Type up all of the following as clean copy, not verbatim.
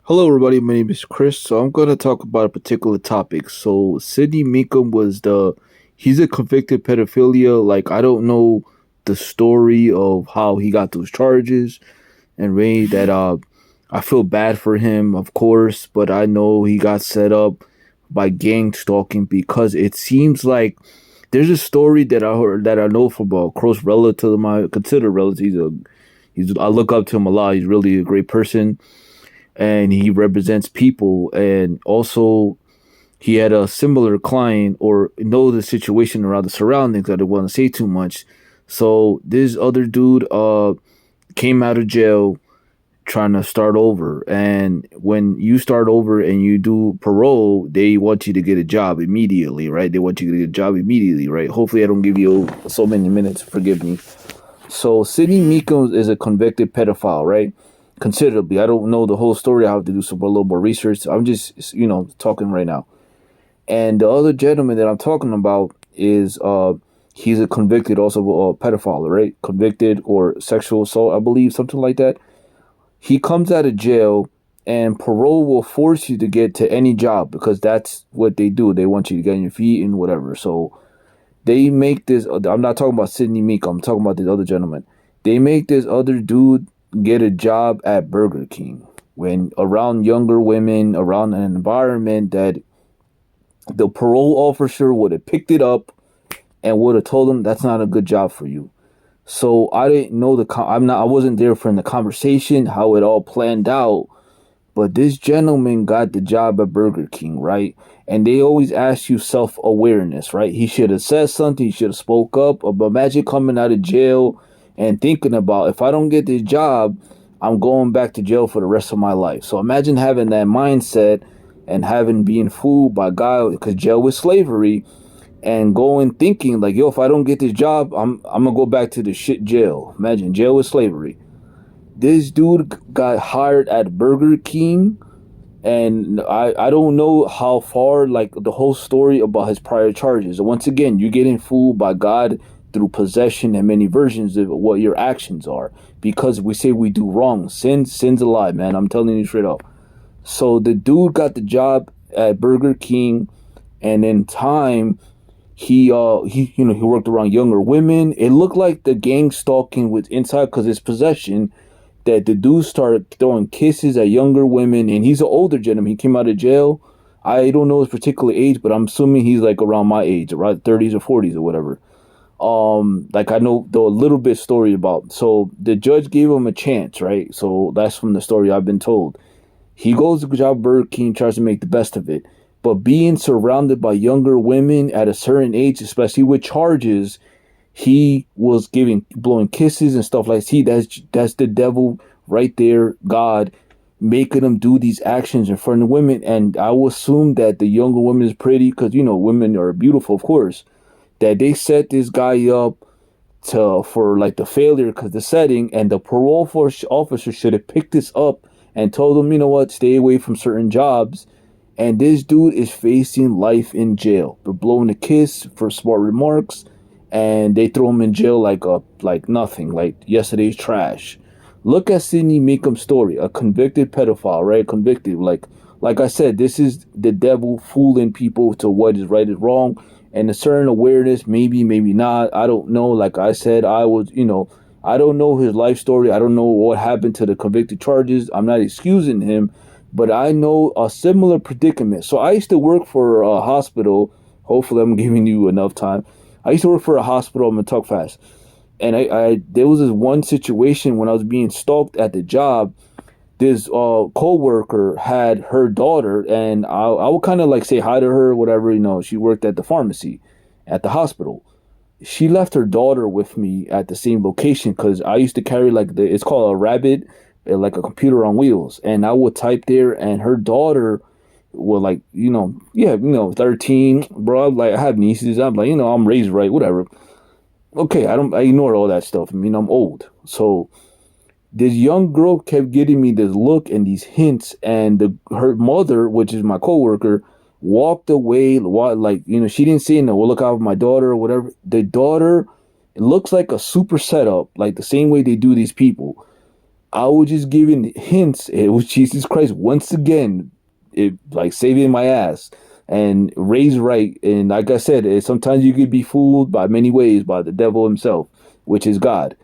Hello, everybody. My name is Chris. So I'm going to talk about a particular topic. So Sidney Mecham he's a convicted pedophilia. Like I don't know the story of how he got those charges, and really that I feel bad for him, of course, but I know he got set up by gang stalking because it seems like there's a story that I heard that I know from a close relative of mine, considered relative. I look up to him a lot. He's really a great person and he represents people, and also he had a similar client or know the situation around the surroundings. I don't want to say too much. So this other dude came out of jail trying to start over, and when you start over and you do parole, they want you to get a job immediately, right? They want you to get a job immediately, right? Hopefully I don't give you so many minutes, forgive me. So Sidney Meekums is a convicted pedophile, right? Considerably. I don't know the whole story. I have to do a little more research. I'm just, talking right now. And the other gentleman that I'm talking about is he's a convicted also pedophile, right? Convicted or sexual assault, I believe, something like that. He comes out of jail, and parole will force you to get to any job because that's what they do. They want you to get on your feet and whatever. So they make this. I'm not talking about Sidney Meek. I'm talking about this other gentleman. They make this other dude get a job at Burger King when around younger women, around an environment that the parole officer would have picked it up and would have told him that's not a good job for you. So I didn't know I wasn't there for the conversation, how it all planned out. But this gentleman got the job at Burger King, right? And they always ask you self-awareness, right? He should have said something. He should have spoke up. But imagine coming out of jail and thinking about, if I don't get this job, I'm going back to jail for the rest of my life. So imagine having that mindset and having being fooled by God, because jail was slavery, and going thinking like, yo, if I don't get this job, I'm gonna go back to the shit jail. Imagine jail was slavery. This dude got hired at Burger King, and I don't know how far, like the whole story about his prior charges. Once again, you're getting fooled by God through possession and many versions of what your actions are, because we say we do wrong. Sin's a lie, man. I'm telling you straight up. So the dude got the job at Burger King, and in time he worked around younger women. It looked like the gang stalking was inside because his possession, that the dude started throwing kisses at younger women, and he's an older gentleman. He came out of jail. I don't know his particular age, but I'm assuming he's like around my age, around 30s or 40s or whatever. Like I know the little bit story about. So the judge gave him a chance, right? So that's from the story I've been told. He goes to job Burger King, tries to make the best of it, but being surrounded by younger women at a certain age, especially with charges, he was blowing kisses and stuff like. See, that's the devil right there. God making him do these actions in front of women, and I will assume that the younger woman is pretty, because women are beautiful, of course. That they set this guy up for like the failure because the setting, and the parole officer should have picked this up and told him, you know what, stay away from certain jobs. And this dude is facing life in jail for blowing a kiss for smart remarks, and they throw him in jail like nothing, like yesterday's trash. Look at Sidney Meekum's story, a convicted pedophile, right? Convicted, like I said, this is the devil fooling people to what is right and wrong, and a certain awareness, maybe, maybe not. I don't know. Like I said, I don't know his life story. I don't know what happened to the convicted charges. I'm not excusing him, but I know a similar predicament. So I used to work for a hospital. Hopefully, I'm giving you enough time. I used to work for a hospital. I'm gonna talk fast. And I there was this one situation when I was being stalked at the job. This co-worker had her daughter, and I would kind of like say hi to her, whatever. She worked at the pharmacy at the hospital. She left her daughter with me at the same location because I used to carry it's called a rabbit, like a computer on wheels, and I would type there, and her daughter was like, 13, bro. Like I have nieces. I'm like, I'm raised right, whatever. Okay, I ignore all that stuff. I mean, I'm old. So this young girl kept getting me this look and these hints, and her mother, which is my coworker, walked away. She didn't say no. We'll look out for my daughter or whatever. The daughter, it looks like a super setup, like the same way they do these people. I was just giving hints. It was Jesus Christ once again, it like saving my ass and raised right. And like I said, sometimes you could be fooled by many ways by the devil himself, which is God.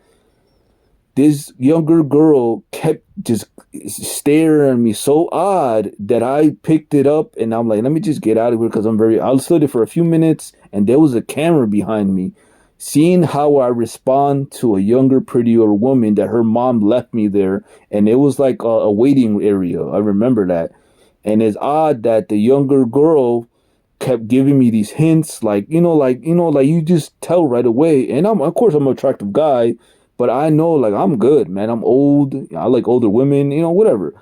This younger girl kept just staring at me so odd that I picked it up and I'm like, let me just get out of here because I stood there for a few minutes and there was a camera behind me. Seeing how I respond to a younger, prettier woman that her mom left me there, and it was like a waiting area. I remember that. And it's odd that the younger girl kept giving me these hints, like you just tell right away. And I'm, of course, I'm an attractive guy, but I know, like, I'm good, man. I'm old. I like older women, whatever.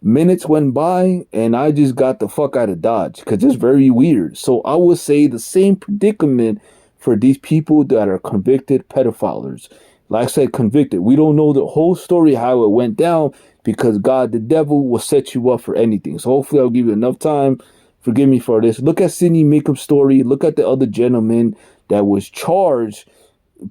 Minutes went by, and I just got the fuck out of Dodge because it's very weird. So I would say the same predicament for these people that are convicted pedophiles. Like I said, convicted. We don't know the whole story, how it went down, because God, the devil, will set you up for anything. So hopefully I'll give you enough time. Forgive me for this. Look at Sidney Meekham's story. Look at the other gentleman that was charged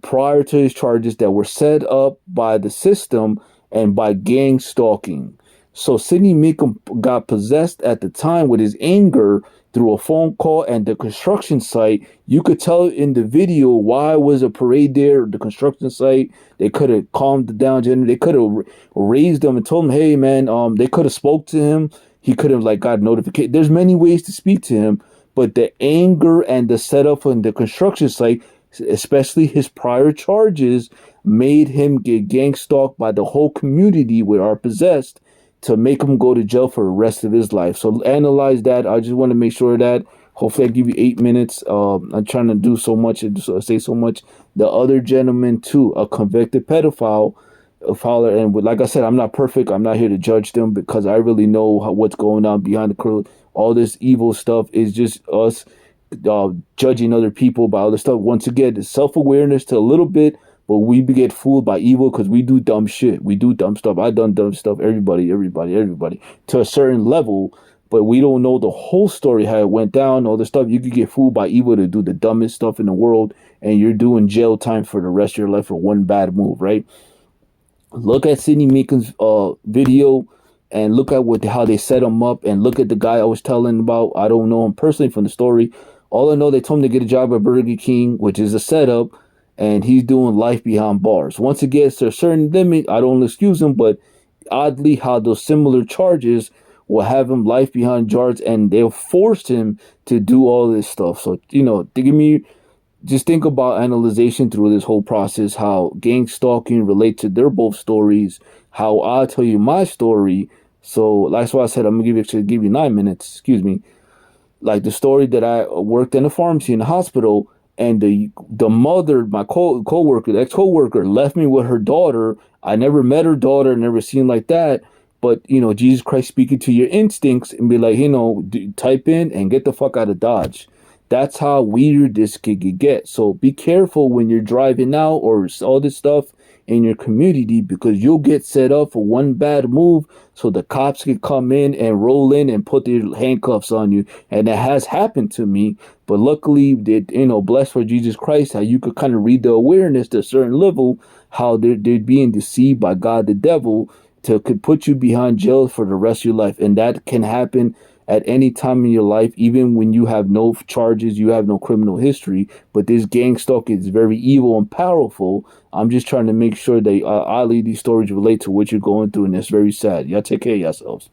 prior to his charges that were set up by the system and by gang stalking. So Sidney Mecham got possessed at the time with his anger through a phone call and the construction site. You could tell in the video why was a parade there, the construction site. They could have calmed it down. They could have raised him and told him, hey man, they could have spoke to him. He could have like got notification. There's many ways to speak to him, but the anger and the setup on the construction site, especially his prior charges, made him get gang stalked by the whole community with are possessed to make him go to jail for the rest of his life. So analyze that. I just want to make sure that hopefully I give you 8 minutes. I'm trying to do so much and say so much. The other gentleman too, a convicted pedophile, a father, and like I said, I'm not perfect. I'm not here to judge them because I really know what's going on behind the curtain. All this evil stuff is just us judging other people by other stuff. Once again, it's self-awareness to a little bit, but we get fooled by evil because we do dumb shit. We do dumb stuff. I done dumb stuff. Everybody to a certain level, but we don't know the whole story, how it went down, all the stuff. You could get fooled by evil to do the dumbest stuff in the world, and you're doing jail time for the rest of your life for one bad move, right? Look at Sidney Meekham's video and look at how they set him up, and look at the guy I was telling about. I don't know him personally from the story. All I know, they told him to get a job at Burger King, which is a setup, and he's doing life behind bars. Once again, to a certain limit, I don't excuse him, but oddly how those similar charges will have him life behind bars, and they'll force him to do all this stuff. So, they give me just think about analyzation through this whole process, how gang stalking relate to their both stories, how I tell you my story. So that's why I said I'm gonna give you 9 minutes. Excuse me. Like the story that I worked in a pharmacy in the hospital, and the mother, my co-worker, the ex-co-worker, left me with her daughter. I never met her daughter, never seen like that. But Jesus Christ speaking to your instincts and be like, type in and get the fuck out of Dodge. That's how weird this could get. So be careful when you're driving out or all this stuff in your community, because you'll get set up for one bad move. So the cops can come in and roll in and put their handcuffs on you. And that has happened to me. But luckily, blessed for Jesus Christ, how you could kind of read the awareness to a certain level, how they're being deceived by God, the devil, could put you behind jail for the rest of your life. And that can happen at any time in your life, even when you have no charges, you have no criminal history. But this gang stalking is very evil and powerful. I'm just trying to make sure that oddly these stories relate to what you're going through, and it's very sad. Y'all take care of yourselves.